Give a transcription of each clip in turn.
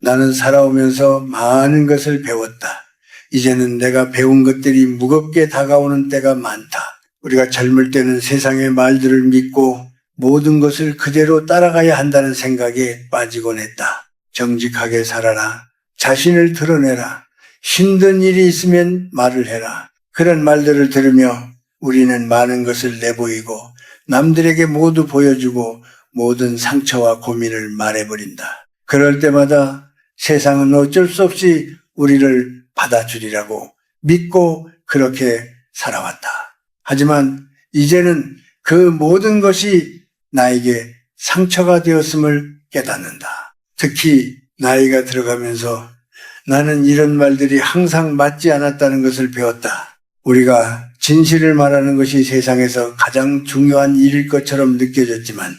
나는 살아오면서 많은 것을 배웠다. 이제는 내가 배운 것들이 무겁게 다가오는 때가 많다. 우리가 젊을 때는 세상의 말들을 믿고 모든 것을 그대로 따라가야 한다는 생각에 빠지곤 했다. 정직하게 살아라. 자신을 드러내라. 힘든 일이 있으면 말을 해라. 그런 말들을 들으며 우리는 많은 것을 내보이고 남들에게 모두 보여주고 모든 상처와 고민을 말해버린다. 그럴 때마다 세상은 어쩔 수 없이 우리를 받아주리라고 믿고 그렇게 살아왔다. 하지만 이제는 그 모든 것이 나에게 상처가 되었음을 깨닫는다. 특히 나이가 들어가면서 나는 이런 말들이 항상 맞지 않았다는 것을 배웠다. 우리가 진실을 말하는 것이 세상에서 가장 중요한 일일 것처럼 느껴졌지만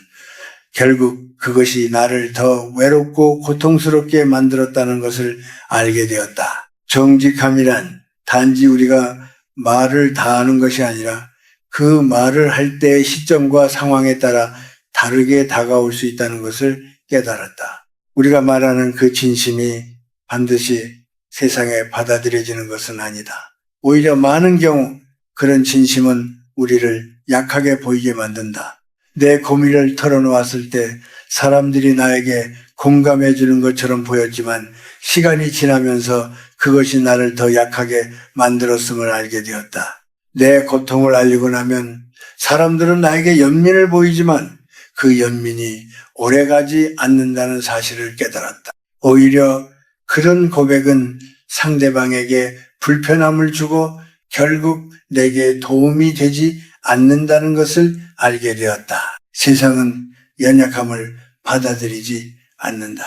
결국 그것이 나를 더 외롭고 고통스럽게 만들었다는 것을 알게 되었다. 정직함이란 단지 우리가 말을 다 하는 것이 아니라 그 말을 할 때의 시점과 상황에 따라 다르게 다가올 수 있다는 것을 깨달았다. 우리가 말하는 그 진심이 반드시 세상에 받아들여지는 것은 아니다. 오히려 많은 경우 그런 진심은 우리를 약하게 보이게 만든다. 내 고민을 털어놓았을 때 사람들이 나에게 공감해 주는 것처럼 보였지만 시간이 지나면서 그것이 나를 더 약하게 만들었음을 알게 되었다. 내 고통을 알리고 나면 사람들은 나에게 연민을 보이지만 그 연민이 오래가지 않는다는 사실을 깨달았다. 오히려 그런 고백은 상대방에게 불편함을 주고 결국 내게 도움이 되지 않는다는 것을 알게 되었다. 세상은 연약함을 받아들이지 않는다.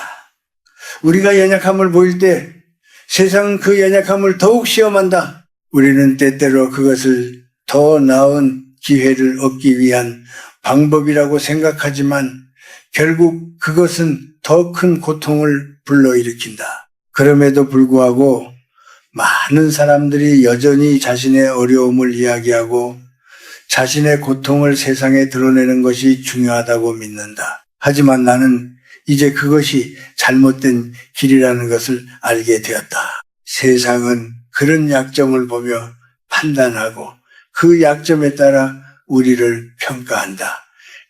우리가 연약함을 보일 때 세상은 그 연약함을 더욱 시험한다. 우리는 때때로 그것을 더 나은 기회를 얻기 위한 방법이라고 생각하지만 결국 그것은 더 큰 고통을 불러일으킨다. 그럼에도 불구하고 많은 사람들이 여전히 자신의 어려움을 이야기하고 자신의 고통을 세상에 드러내는 것이 중요하다고 믿는다. 하지만 나는 이제 그것이 잘못된 길이라는 것을 알게 되었다. 세상은 그런 약점을 보며 판단하고 그 약점에 따라 우리를 평가한다.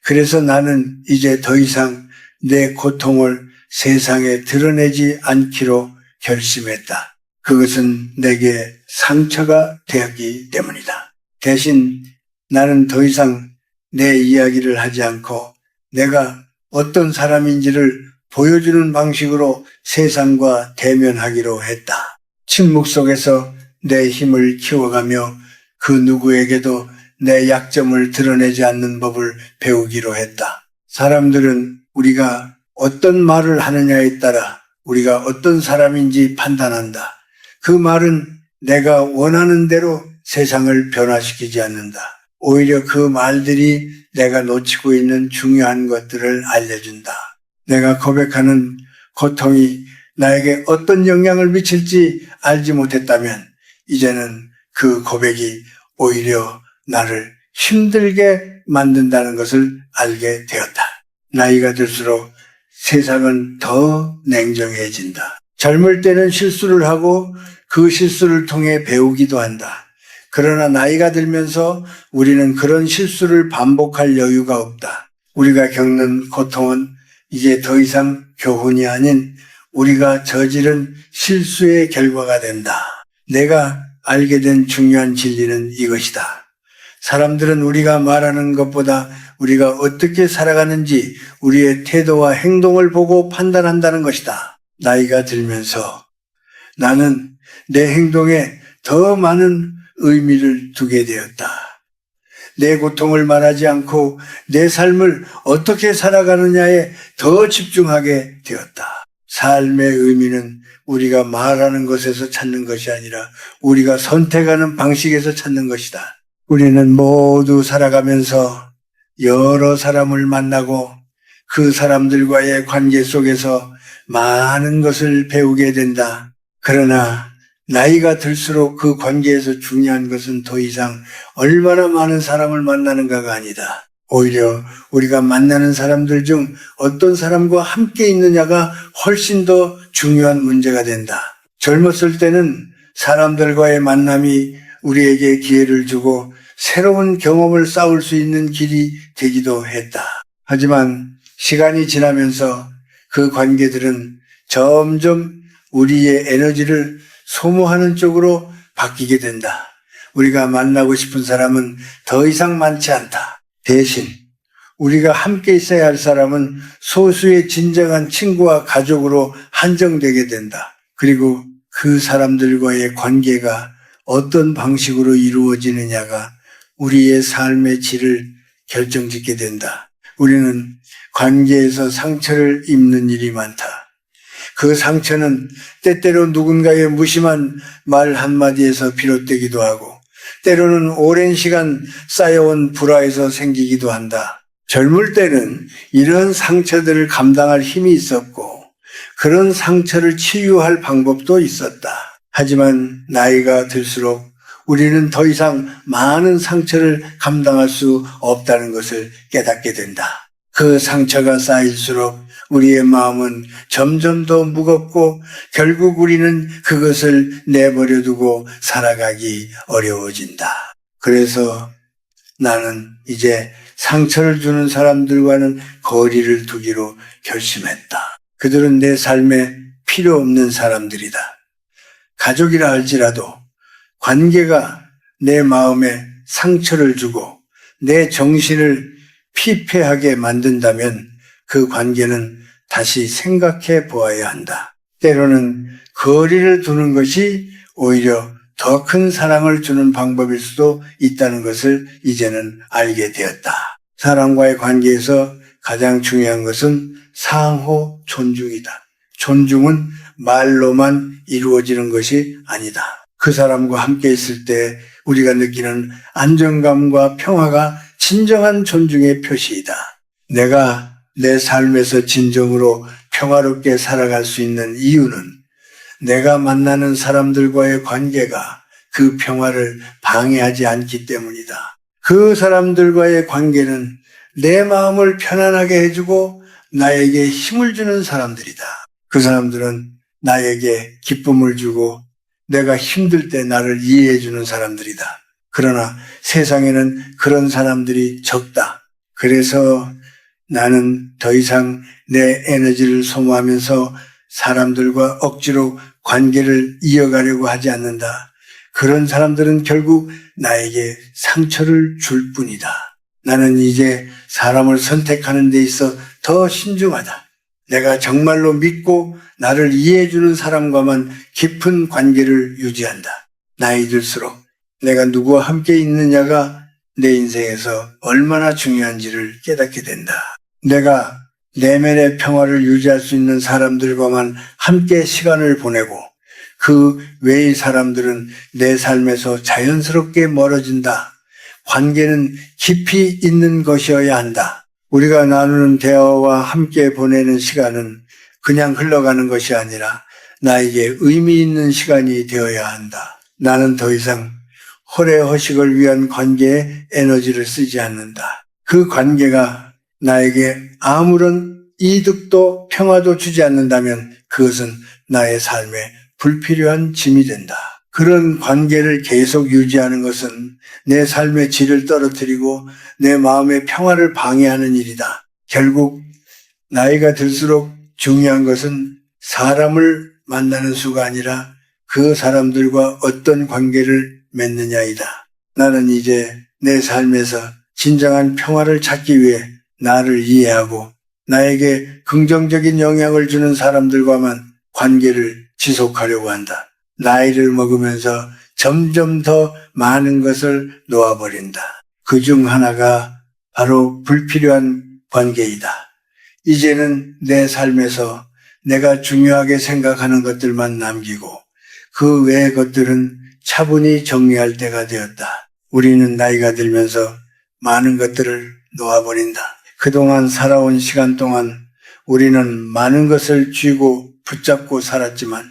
그래서 나는 이제 더 이상 내 고통을 세상에 드러내지 않기로 결심했다. 그것은 내게 상처가 되었기 때문이다. 대신 나는 더 이상 내 이야기를 하지 않고 내가 어떤 사람인지를 보여주는 방식으로 세상과 대면하기로 했다. 침묵 속에서 내 힘을 키워가며 그 누구에게도 내 약점을 드러내지 않는 법을 배우기로 했다. 사람들은 우리가 어떤 말을 하느냐에 따라 우리가 어떤 사람인지 판단한다. 그 말은 내가 원하는 대로 세상을 변화시키지 않는다. 오히려 그 말들이 내가 놓치고 있는 중요한 것들을 알려준다. 내가 고백하는 고통이 나에게 어떤 영향을 미칠지 알지 못했다면 이제는 그 고백이 오히려 나를 힘들게 만든다는 것을 알게 되었다. 나이가 들수록 세상은 더 냉정해진다. 젊을 때는 실수를 하고 그 실수를 통해 배우기도 한다. 그러나 나이가 들면서 우리는 그런 실수를 반복할 여유가 없다. 우리가 겪는 고통은 이제 더 이상 교훈이 아닌 우리가 저지른 실수의 결과가 된다. 내가 알게 된 중요한 진리는 이것이다. 사람들은 우리가 말하는 것보다 우리가 어떻게 살아가는지 우리의 태도와 행동을 보고 판단한다는 것이다. 나이가 들면서 나는 내 행동에 더 많은 의미를 두게 되었다. 내 고통을 말하지 않고 내 삶을 어떻게 살아가느냐에 더 집중하게 되었다. 삶의 의미는 우리가 말하는 것에서 찾는 것이 아니라 우리가 선택하는 방식에서 찾는 것이다. 우리는 모두 살아가면서 여러 사람을 만나고 그 사람들과의 관계 속에서 많은 것을 배우게 된다. 그러나 나이가 들수록 그 관계에서 중요한 것은 더 이상 얼마나 많은 사람을 만나는가가 아니다. 오히려 우리가 만나는 사람들 중 어떤 사람과 함께 있느냐가 훨씬 더 중요한 문제가 된다. 젊었을 때는 사람들과의 만남이 우리에게 기회를 주고 새로운 경험을 쌓을 수 있는 길이 되기도 했다. 하지만 시간이 지나면서 그 관계들은 점점 우리의 에너지를 소모하는 쪽으로 바뀌게 된다. 우리가 만나고 싶은 사람은 더 이상 많지 않다. 대신 우리가 함께 있어야 할 사람은 소수의 진정한 친구와 가족으로 한정되게 된다. 그리고 그 사람들과의 관계가 어떤 방식으로 이루어지느냐가 우리의 삶의 질을 결정짓게 된다. 우리는 관계에서 상처를 입는 일이 많다. 그 상처는 때때로 누군가의 무심한 말 한마디에서 비롯되기도 하고 때로는 오랜 시간 쌓여온 불화에서 생기기도 한다. 젊을 때는 이런 상처들을 감당할 힘이 있었고 그런 상처를 치유할 방법도 있었다. 하지만 나이가 들수록 우리는 더 이상 많은 상처를 감당할 수 없다는 것을 깨닫게 된다. 그 상처가 쌓일수록 우리의 마음은 점점 더 무겁고 결국 우리는 그것을 내버려 두고 살아가기 어려워진다. 그래서 나는 이제 상처를 주는 사람들과는 거리를 두기로 결심했다. 그들은 내 삶에 필요 없는 사람들이다. 가족이라 할지라도 관계가 내 마음에 상처를 주고 내 정신을 피폐하게 만든다면 그 관계는 다시 생각해 보아야 한다. 때로는 거리를 두는 것이 오히려 더 큰 사랑을 주는 방법일 수도 있다는 것을 이제는 알게 되었다. 사람과의 관계에서 가장 중요한 것은 상호 존중이다. 존중은 말로만 이루어지는 것이 아니다. 그 사람과 함께 있을 때 우리가 느끼는 안정감과 평화가 진정한 존중의 표시이다. 내가 내 삶에서 진정으로 평화롭게 살아갈 수 있는 이유는 내가 만나는 사람들과의 관계가 그 평화를 방해하지 않기 때문이다. 그 사람들과의 관계는 내 마음을 편안하게 해주고 나에게 힘을 주는 사람들이다. 그 사람들은 나에게 기쁨을 주고 내가 힘들 때 나를 이해해 주는 사람들이다. 그러나 세상에는 그런 사람들이 적다. 그래서 나는 더 이상 내 에너지를 소모하면서 사람들과 억지로 관계를 이어가려고 하지 않는다. 그런 사람들은 결국 나에게 상처를 줄 뿐이다. 나는 이제 사람을 선택하는 데 있어 더 신중하다. 내가 정말로 믿고 나를 이해해 주는 사람과만 깊은 관계를 유지한다. 나이 들수록 내가 누구와 함께 있느냐가 내 인생에서 얼마나 중요한지를 깨닫게 된다. 내가 내면의 평화를 유지할 수 있는 사람들과만 함께 시간을 보내고 그 외의 사람들은 내 삶에서 자연스럽게 멀어진다. 관계는 깊이 있는 것이어야 한다. 우리가 나누는 대화와 함께 보내는 시간은 그냥 흘러가는 것이 아니라 나에게 의미 있는 시간이 되어야 한다. 나는 더 이상 허례허식을 위한 관계에 에너지를 쓰지 않는다. 그 관계가 나에게 아무런 이득도 평화도 주지 않는다면 그것은 나의 삶에 불필요한 짐이 된다. 그런 관계를 계속 유지하는 것은 내 삶의 질을 떨어뜨리고 내 마음의 평화를 방해하는 일이다. 결국 나이가 들수록 중요한 것은 사람을 만나는 수가 아니라 그 사람들과 어떤 관계를 맺느냐이다. 나는 이제 내 삶에서 진정한 평화를 찾기 위해 나를 이해하고 나에게 긍정적인 영향을 주는 사람들과만 관계를 지속하려고 한다. 나이를 먹으면서 점점 더 많은 것을 놓아버린다. 그중 하나가 바로 불필요한 관계이다. 이제는 내 삶에서 내가 중요하게 생각하는 것들만 남기고 그 외의 것들은 차분히 정리할 때가 되었다. 우리는 나이가 들면서 많은 것들을 놓아버린다. 그동안 살아온 시간 동안 우리는 많은 것을 쥐고 붙잡고 살았지만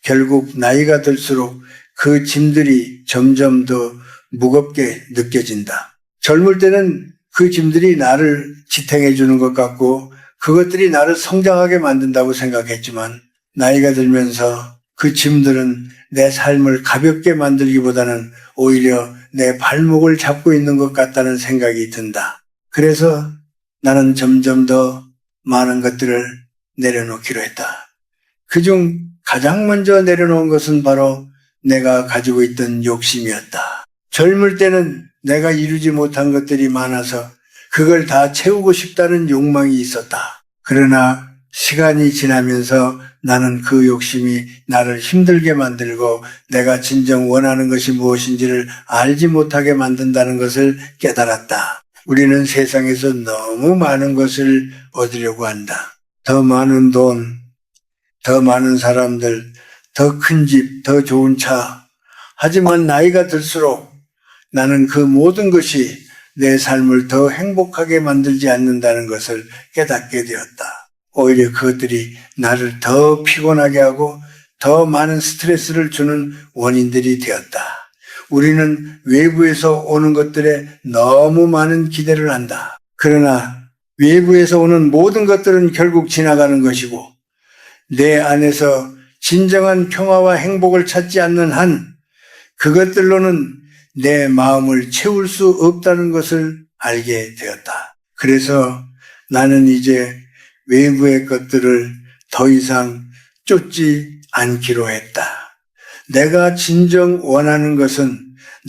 결국 나이가 들수록 그 짐들이 점점 더 무겁게 느껴진다. 젊을 때는 그 짐들이 나를 지탱해 주는 것 같고 그것들이 나를 성장하게 만든다고 생각했지만 나이가 들면서 그 짐들은 내 삶을 가볍게 만들기보다는 오히려 내 발목을 잡고 있는 것 같다는 생각이 든다. 그래서 나는 점점 더 많은 것들을 내려놓기로 했다. 그중 가장 먼저 내려놓은 것은 바로 내가 가지고 있던 욕심이었다. 젊을 때는 내가 이루지 못한 것들이 많아서 그걸 다 채우고 싶다는 욕망이 있었다. 그러나 시간이 지나면서 나는 그 욕심이 나를 힘들게 만들고 내가 진정 원하는 것이 무엇인지를 알지 못하게 만든다는 것을 깨달았다. 우리는 세상에서 너무 많은 것을 얻으려고 한다. 더 많은 돈, 더 많은 사람들, 더 큰 집, 더 좋은 차. 하지만 나이가 들수록 나는 그 모든 것이 내 삶을 더 행복하게 만들지 않는다는 것을 깨닫게 되었다. 오히려 그것들이 나를 더 피곤하게 하고 더 많은 스트레스를 주는 원인들이 되었다. 우리는 외부에서 오는 것들에 너무 많은 기대를 한다. 그러나 외부에서 오는 모든 것들은 결국 지나가는 것이고 내 안에서 진정한 평화와 행복을 찾지 않는 한 그것들로는 내 마음을 채울 수 없다는 것을 알게 되었다. 그래서 나는 이제 외부의 것들을 더 이상 쫓지 않기로 했다. 내가 진정 원하는 것은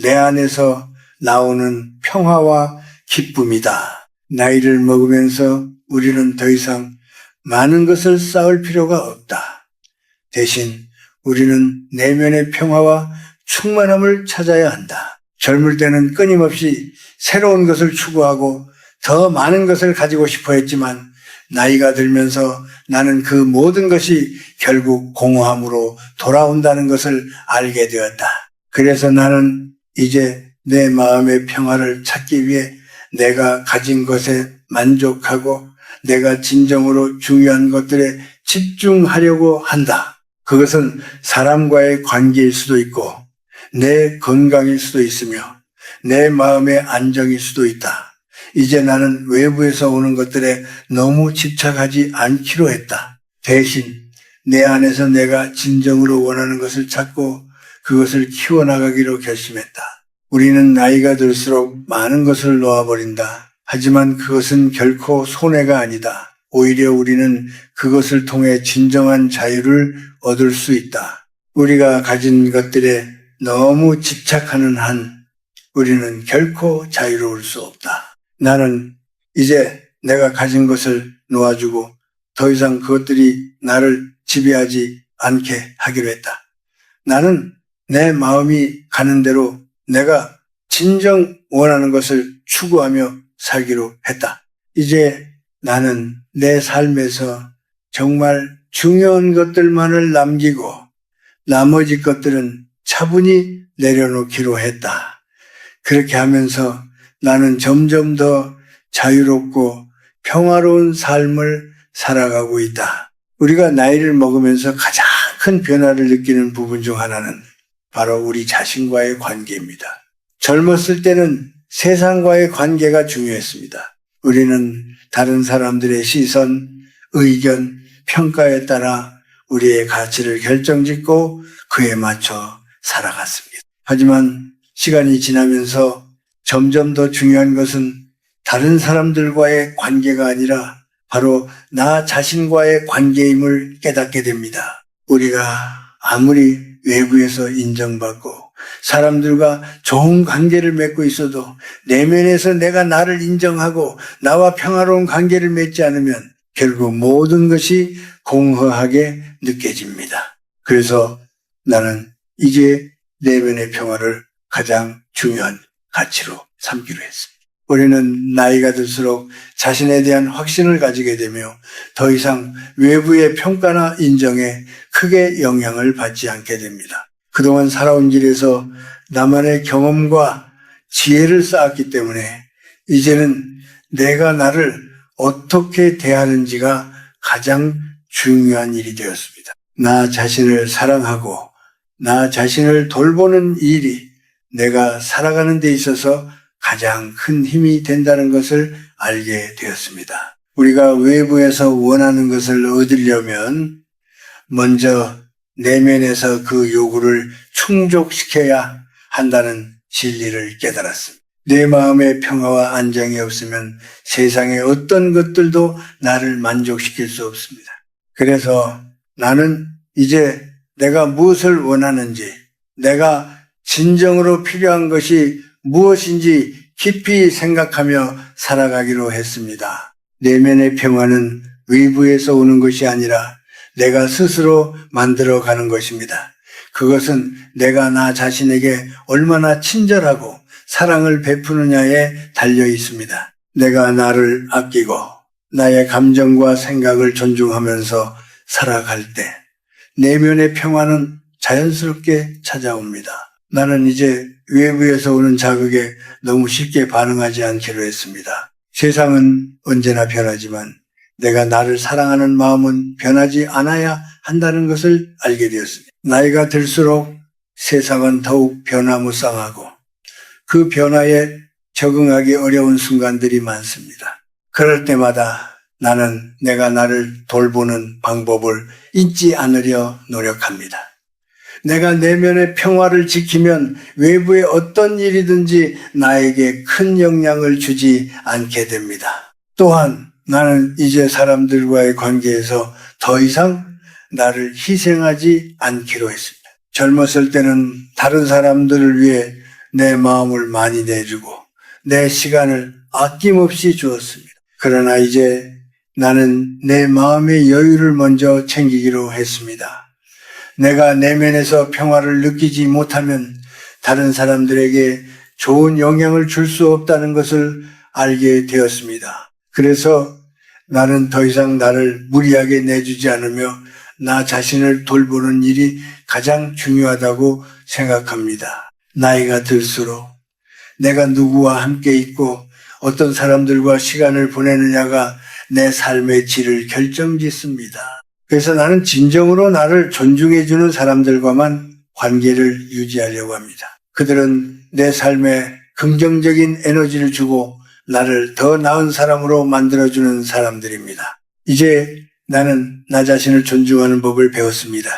내 안에서 나오는 평화와 기쁨이다. 나이를 먹으면서 우리는 더 이상 많은 것을 쌓을 필요가 없다. 대신 우리는 내면의 평화와 충만함을 찾아야 한다. 젊을 때는 끊임없이 새로운 것을 추구하고 더 많은 것을 가지고 싶어 했지만 나이가 들면서 나는 그 모든 것이 결국 공허함으로 돌아온다는 것을 알게 되었다. 그래서 나는 이제 내 마음의 평화를 찾기 위해 내가 가진 것에 만족하고 내가 진정으로 중요한 것들에 집중하려고 한다. 그것은 사람과의 관계일 수도 있고 내 건강일 수도 있으며 내 마음의 안정일 수도 있다. 이제 나는 외부에서 오는 것들에 너무 집착하지 않기로 했다. 대신 내 안에서 내가 진정으로 원하는 것을 찾고 그것을 키워나가기로 결심했다. 우리는 나이가 들수록 많은 것을 놓아버린다. 하지만 그것은 결코 손해가 아니다. 오히려 우리는 그것을 통해 진정한 자유를 얻을 수 있다. 우리가 가진 것들에 너무 집착하는 한 우리는 결코 자유로울 수 없다. 나는 이제 내가 가진 것을 놓아주고 더 이상 그것들이 나를 지배하지 않게 하기로 했다. 나는 내 마음이 가는 대로 내가 진정 원하는 것을 추구하며 살기로 했다. 이제 나는 내 삶에서 정말 중요한 것들만을 남기고 나머지 것들은 차분히 내려놓기로 했다. 그렇게 하면서 나는 점점 더 자유롭고 평화로운 삶을 살아가고 있다. 우리가 나이를 먹으면서 가장 큰 변화를 느끼는 부분 중 하나는 바로 우리 자신과의 관계입니다. 젊었을 때는 세상과의 관계가 중요했습니다. 우리는 다른 사람들의 시선, 의견, 평가에 따라 우리의 가치를 결정짓고 그에 맞춰 살아갔습니다. 하지만 시간이 지나면서 점점 더 중요한 것은 다른 사람들과의 관계가 아니라 바로 나 자신과의 관계임을 깨닫게 됩니다. 우리가 아무리 외부에서 인정받고 사람들과 좋은 관계를 맺고 있어도 내면에서 내가 나를 인정하고 나와 평화로운 관계를 맺지 않으면 결국 모든 것이 공허하게 느껴집니다. 그래서 나는 이제 내면의 평화를 가장 중요한 가치로 삼기로 했습니다. 우리는 나이가 들수록 자신에 대한 확신을 가지게 되며 더 이상 외부의 평가나 인정에 크게 영향을 받지 않게 됩니다. 그동안 살아온 길에서 나만의 경험과 지혜를 쌓았기 때문에 이제는 내가 나를 어떻게 대하는지가 가장 중요한 일이 되었습니다. 나 자신을 사랑하고 나 자신을 돌보는 일이 내가 살아가는 데 있어서 가장 큰 힘이 된다는 것을 알게 되었습니다. 우리가 외부에서 원하는 것을 얻으려면 먼저 내면에서 그 요구를 충족시켜야 한다는 진리를 깨달았습니다. 내 마음의 평화와 안정이 없으면 세상의 어떤 것들도 나를 만족시킬 수 없습니다. 그래서 나는 이제 내가 무엇을 원하는지, 내가 진정으로 필요한 것이 무엇인지 깊이 생각하며 살아가기로 했습니다. 내면의 평화는 외부에서 오는 것이 아니라 내가 스스로 만들어가는 것입니다. 그것은 내가 나 자신에게 얼마나 친절하고 사랑을 베푸느냐에 달려 있습니다. 내가 나를 아끼고 나의 감정과 생각을 존중하면서 살아갈 때 내면의 평화는 자연스럽게 찾아옵니다. 나는 이제 외부에서 오는 자극에 너무 쉽게 반응하지 않기로 했습니다. 세상은 언제나 변하지만 내가 나를 사랑하는 마음은 변하지 않아야 한다는 것을 알게 되었습니다. 나이가 들수록 세상은 더욱 변화무쌍하고 그 변화에 적응하기 어려운 순간들이 많습니다. 그럴 때마다 나는 내가 나를 돌보는 방법을 잊지 않으려 노력합니다. 내가 내면의 평화를 지키면 외부의 어떤 일이든지 나에게 큰 영향을 주지 않게 됩니다. 또한 나는 이제 사람들과의 관계에서 더 이상 나를 희생하지 않기로 했습니다. 젊었을 때는 다른 사람들을 위해 내 마음을 많이 내주고 내 시간을 아낌없이 주었습니다. 그러나 이제 나는 내 마음의 여유를 먼저 챙기기로 했습니다. 내가 내면에서 평화를 느끼지 못하면 다른 사람들에게 좋은 영향을 줄 수 없다는 것을 알게 되었습니다. 그래서 나는 더 이상 나를 무리하게 내주지 않으며 나 자신을 돌보는 일이 가장 중요하다고 생각합니다. 나이가 들수록 내가 누구와 함께 있고 어떤 사람들과 시간을 보내느냐가 내 삶의 질을 결정짓습니다. 그래서 나는 진정으로 나를 존중해주는 사람들과만 관계를 유지하려고 합니다. 그들은 내 삶에 긍정적인 에너지를 주고 나를 더 나은 사람으로 만들어주는 사람들입니다. 이제 나는 나 자신을 존중하는 법을 배웠습니다.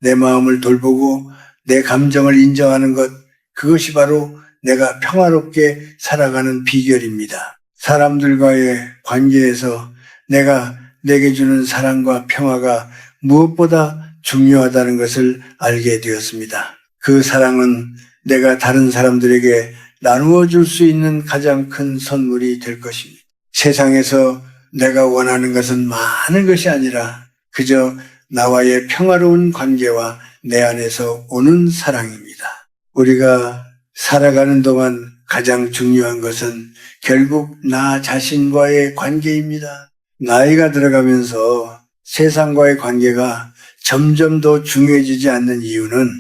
내 마음을 돌보고 내 감정을 인정하는 것, 그것이 바로 내가 평화롭게 살아가는 비결입니다. 사람들과의 관계에서 내가 내게 주는 사랑과 평화가 무엇보다 중요하다는 것을 알게 되었습니다. 그 사랑은 내가 다른 사람들에게 나누어 줄 수 있는 가장 큰 선물이 될 것입니다. 세상에서 내가 원하는 것은 많은 것이 아니라 그저 나와의 평화로운 관계와 내 안에서 오는 사랑입니다. 우리가 살아가는 동안 가장 중요한 것은 결국 나 자신과의 관계입니다. 나이가 들어가면서 세상과의 관계가 점점 더 중요해지지 않는 이유는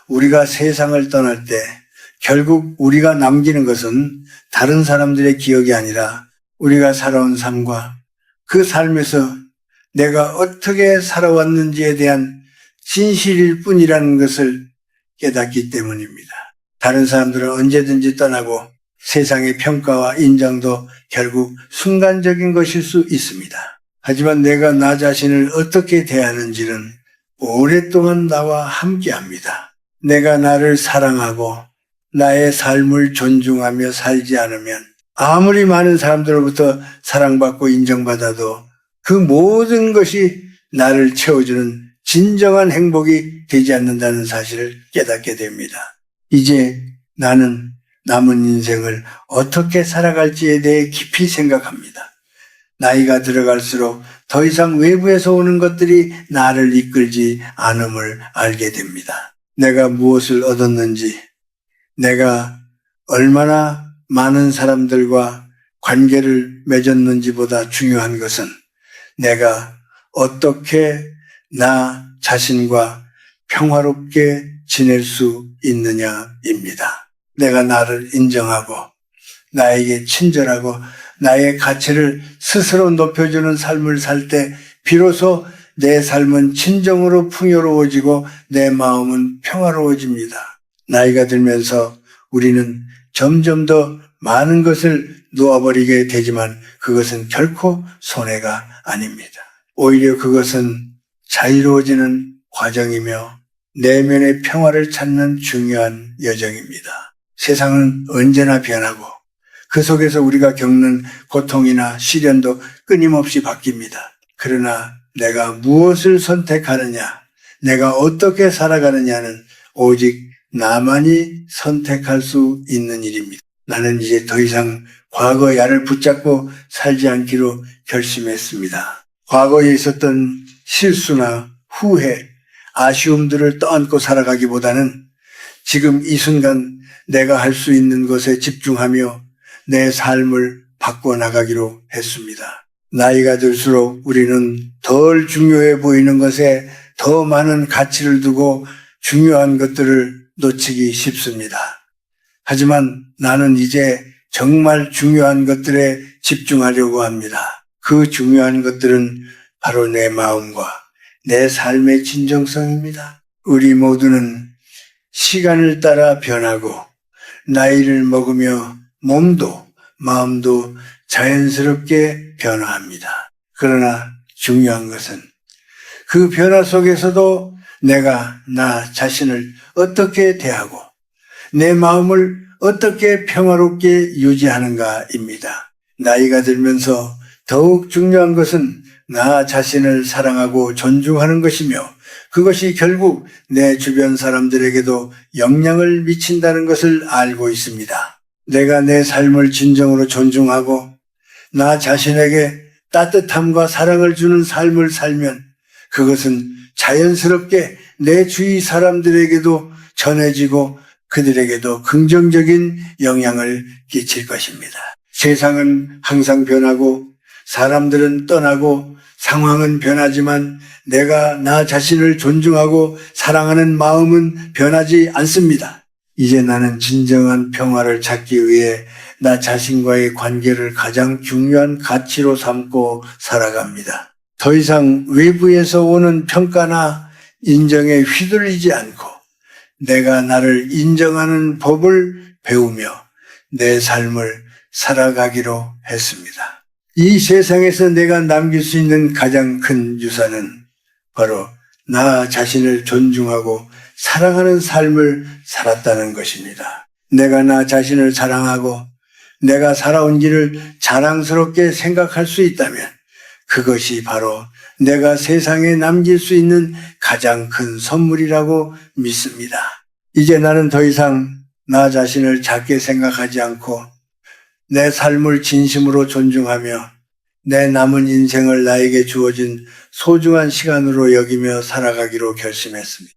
우리가 세상을 떠날 때 결국 우리가 남기는 것은 다른 사람들의 기억이 아니라 우리가 살아온 삶과 그 삶에서 내가 어떻게 살아왔는지에 대한 진실일 뿐이라는 것을 깨닫기 때문입니다. 다른 사람들은 언제든지 떠나고 세상의 평가와 인정도 결국 순간적인 것일 수 있습니다. 하지만 내가 나 자신을 어떻게 대하는지는 오랫동안 나와 함께합니다. 내가 나를 사랑하고 나의 삶을 존중하며 살지 않으면 아무리 많은 사람들로부터 사랑받고 인정받아도 그 모든 것이 나를 채워주는 진정한 행복이 되지 않는다는 사실을 깨닫게 됩니다. 이제 나는 남은 인생을 어떻게 살아갈지에 대해 깊이 생각합니다. 나이가 들어갈수록 더 이상 외부에서 오는 것들이 나를 이끌지 않음을 알게 됩니다. 내가 무엇을 얻었는지, 내가 얼마나 많은 사람들과 관계를 맺었는지보다 중요한 것은 내가 어떻게 나 자신과 평화롭게 지낼 수 있느냐입니다. 내가 나를 인정하고 나에게 친절하고 나의 가치를 스스로 높여주는 삶을 살 때 비로소 내 삶은 진정으로 풍요로워지고 내 마음은 평화로워집니다. 나이가 들면서 우리는 점점 더 많은 것을 놓아버리게 되지만 그것은 결코 손해가 아닙니다. 오히려 그것은 자유로워지는 과정이며 내면의 평화를 찾는 중요한 여정입니다. 세상은 언제나 변하고 그 속에서 우리가 겪는 고통이나 시련도 끊임없이 바뀝니다. 그러나 내가 무엇을 선택하느냐, 내가 어떻게 살아가느냐는 오직 나만이 선택할 수 있는 일입니다. 나는 이제 더 이상 과거 야를 붙잡고 살지 않기로 결심했습니다. 과거에 있었던 실수나 후회, 아쉬움들을 떠안고 살아가기보다는 지금 이 순간 내가 할 수 있는 것에 집중하며 내 삶을 바꿔나가기로 했습니다. 나이가 들수록 우리는 덜 중요해 보이는 것에 더 많은 가치를 두고 중요한 것들을 놓치기 쉽습니다. 하지만 나는 이제 정말 중요한 것들에 집중하려고 합니다. 그 중요한 것들은 바로 내 마음과 내 삶의 진정성입니다. 우리 모두는 시간을 따라 변하고 나이를 먹으며 몸도 마음도 자연스럽게 변화합니다. 그러나 중요한 것은 그 변화 속에서도 내가 나 자신을 어떻게 대하고 내 마음을 어떻게 평화롭게 유지하는가입니다. 나이가 들면서 더욱 중요한 것은 나 자신을 사랑하고 존중하는 것이며 그것이 결국 내 주변 사람들에게도 영향을 미친다는 것을 알고 있습니다. 내가 내 삶을 진정으로 존중하고 나 자신에게 따뜻함과 사랑을 주는 삶을 살면 그것은 자연스럽게 내 주위 사람들에게도 전해지고 그들에게도 긍정적인 영향을 끼칠 것입니다. 세상은 항상 변하고 사람들은 떠나고 상황은 변하지만 내가 나 자신을 존중하고 사랑하는 마음은 변하지 않습니다. 이제 나는 진정한 평화를 찾기 위해 나 자신과의 관계를 가장 중요한 가치로 삼고 살아갑니다. 더 이상 외부에서 오는 평가나 인정에 휘둘리지 않고 내가 나를 인정하는 법을 배우며 내 삶을 살아가기로 했습니다. 이 세상에서 내가 남길 수 있는 가장 큰 유산은 바로 나 자신을 존중하고 사랑하는 삶을 살았다는 것입니다. 내가 나 자신을 사랑하고 내가 살아온 길을 자랑스럽게 생각할 수 있다면 그것이 바로 내가 세상에 남길 수 있는 가장 큰 선물이라고 믿습니다. 이제 나는 더 이상 나 자신을 작게 생각하지 않고 내 삶을 진심으로 존중하며 내 남은 인생을 나에게 주어진 소중한 시간으로 여기며 살아가기로 결심했습니다.